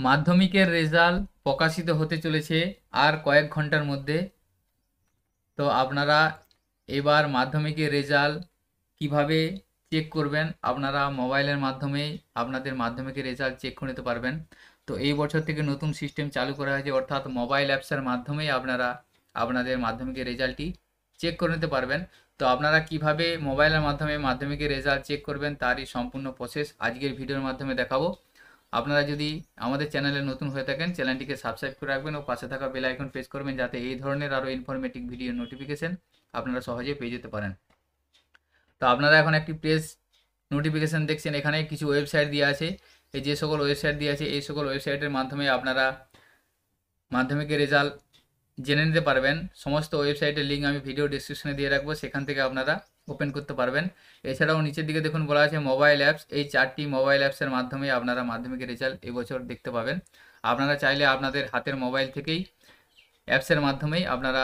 মাধ্যমিকের রেজাল্ট প্রকাশিত হতে চলেছে আর কয়েক ঘন্টার মধ্যে। তো আপনারা এবার মাধ্যমিকের রেজাল্ট কিভাবে চেক করবেন, আপনারা মোবাইলের মাধ্যমেই আপনাদের মাধ্যমিকের রেজাল্ট চেক করে নিতে পারবেন। তো এই বছর থেকে নতুন সিস্টেম চালু করা হয়েছে, অর্থাৎ মোবাইল অ্যাপসের মাধ্যমেই আপনারা আপনাদের মাধ্যমিকের রেজাল্টটি চেক করে নিতে পারবেন। তো আপনারা কিভাবে মোবাইলের মাধ্যমে মাধ্যমিকের রেজাল্ট চেক করবেন তারই সম্পূর্ণ প্রসেস আজকের ভিডিওর মাধ্যমে দেখাবো। আপনারা যদি আমাদের চ্যানেলে নতুন হয়ে থাকেন চ্যানেলটিকে সাবস্ক্রাইব করে রাখবেন ও পাশে থাকা বেল আইকন প্রেস করবেন, যাতে এই ধরনের আরও ইনফরমেটিভ ভিডিও নোটিফিকেশন আপনারা সহজেই পেয়ে যেতে পারেন। তো আপনারা এখন একটি প্রেস নোটিফিকেশান দেখছেন, এখানে কিছু ওয়েবসাইট দেওয়া আছে। এই যে সকল ওয়েবসাইট দেওয়া আছে এই সকল ওয়েবসাইটের মাধ্যমে আপনারা মাধ্যমিকের রেজাল্ট জেনে নিতে পারবেন। সমস্ত ওয়েবসাইটের লিঙ্ক আমি ভিডিও ডিসক্রিপশনে দিয়ে রাখবো, সেখান থেকে আপনারা ওপেন করতে পারবেন। এছাড়াও নিচের দিকে দেখুন বলা আছে মোবাইল অ্যাপস, এই 4টি মোবাইল অ্যাপসের মাধ্যমে আপনারা মাধ্যমিকের রেজাল্ট এবছর দেখতে পাবেন। আপনারা চাইলে আপনাদের হাতের মোবাইল থেকেই অ্যাপসের মাধ্যমেই আপনারা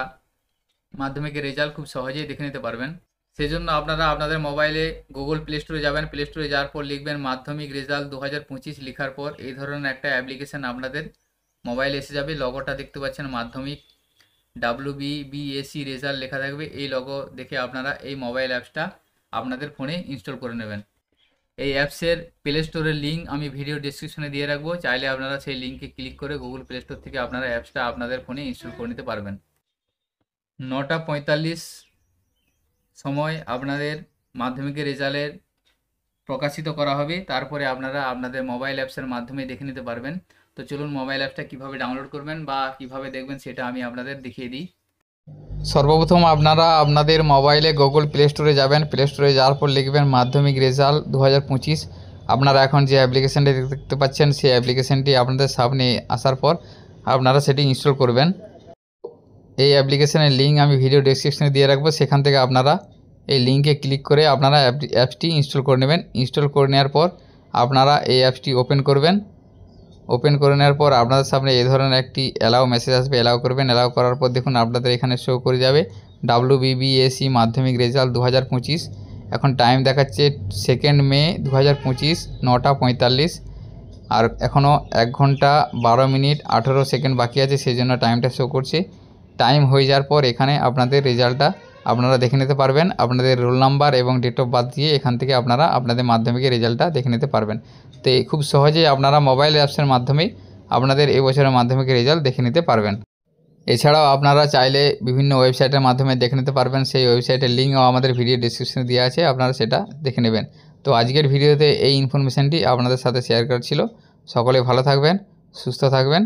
মাধ্যমিকের রেজাল্ট খুব সহজেই দেখে নিতে পারবেন। সেজন্য আপনারা আপনাদের মোবাইলে গুগল প্লে স্টোরে যাবেন, প্লে স্টোরে যাওয়ার পর লিখবেন মাধ্যমিক রেজাল্ট 2025, লিখার পর এই ধরনের একটা অ্যাপ্লিকেশান আপনাদের মোবাইলে এসে যাবে। লগোটা দেখতে পাচ্ছেন মাধ্যমিক WBBSC রেজাল্ট লেখা থাকবে, এই লগো দেখে আপনারা এই মোবাইল অ্যাপসটা আপনাদের ফোনে ইনস্টল করে নেবেন। এই অ্যাপসের প্লে স্টোরের লিঙ্ক আমি ভিডিও ডিসক্রিপশনে দিয়ে রাখবো, চাইলে আপনারা সেই লিঙ্কে ক্লিক করে গুগল প্লে স্টোর থেকে আপনারা অ্যাপসটা আপনাদের ফোনে ইনস্টল করে নিতে পারবেন। 9টা 45 সময় আপনাদের মাধ্যমিকের রেজাল্টের প্রকাশিত করা হবে, তারপরে আপনারা আপনাদের মোবাইল অ্যাপসের মাধ্যমে দেখে নিতে পারবেন। তো চলুন মোবাইল অ্যাপসটা কীভাবে ডাউনলোড করবেন বা কিভাবে দেখবেন সেটা আমি আপনাদের দেখিয়ে দিই। সর্বপ্রথম আপনারা আপনাদের মোবাইলে গুগল প্লে স্টোরে যাবেন, প্লে স্টোরে যাওয়ার পর লিখবেন মাধ্যমিক রেজাল্ট 2025। আপনারা এখন যে অ্যাপ্লিকেশানটি দেখতে পাচ্ছেন সেই অ্যাপ্লিকেশানটি আপনাদের সামনে আসার পর আপনারা সেটি ইনস্টল করবেন। এই অ্যাপ্লিকেশানের লিঙ্ক আমি ভিডিও ডেসক্রিপশনে দিয়ে রাখবো, সেখান থেকে আপনারা এই লিঙ্কে ক্লিক করে আপনারা অ্যাপসটি ইনস্টল করে নেবেন। ইনস্টল করে নেওয়ার পর আপনারা এই অ্যাপসটি ওপেন করবেন। ওপেন করে নেওয়ার পর আপনাদের সামনে এই ধরনের একটি অ্যালাউ মেসেজ আসবে, অ্যালাউ করবেন। অ্যালাউ করার পর দেখুন আপনাদের এখানে শো করে যাবে WBBSC মাধ্যমিক রেজাল্ট 2025। এখন টাইম দেখাচ্ছে 2 মে 2025, 9টা 45। আর এখনও 1 ঘন্টা 12 মিনিট 18 সেকেন্ড বাকি আছে, সেই জন্য টাইমটা শো করছে। টাইম হয়ে যাওয়ার পর এখানে আপনাদের রেজাল্টটা আপনারা দেখে নিতে পারবেন। আপনাদের রোল নাম্বার এবং ডেট অফ বার্থ দিয়ে এখান থেকে আপনারা আপনাদের মাধ্যমিকের রেজাল্টটা দেখে নিতে পারবেন। তো খুব সহজেই আপনারা মোবাইল অ্যাপসের মাধ্যমেই আপনাদের এই বছরের মাধ্যমিকের রেজাল্ট দেখে নিতে পারবেন। এছাড়াও আপনারা চাইলে বিভিন্ন ওয়েবসাইটের মাধ্যমে দেখে নিতে পারবেন, সেই ওয়েবসাইটের লিঙ্কও আমাদের ভিডিও ডিসক্রিপশনে দেওয়া আছে, আপনারা সেটা দেখে নেবেন। তো আজকের ভিডিওতে এই ইনফরমেশানটি আপনাদের সাথে শেয়ার করা ছিল। সকলে ভালো থাকবেন, সুস্থ থাকবেন।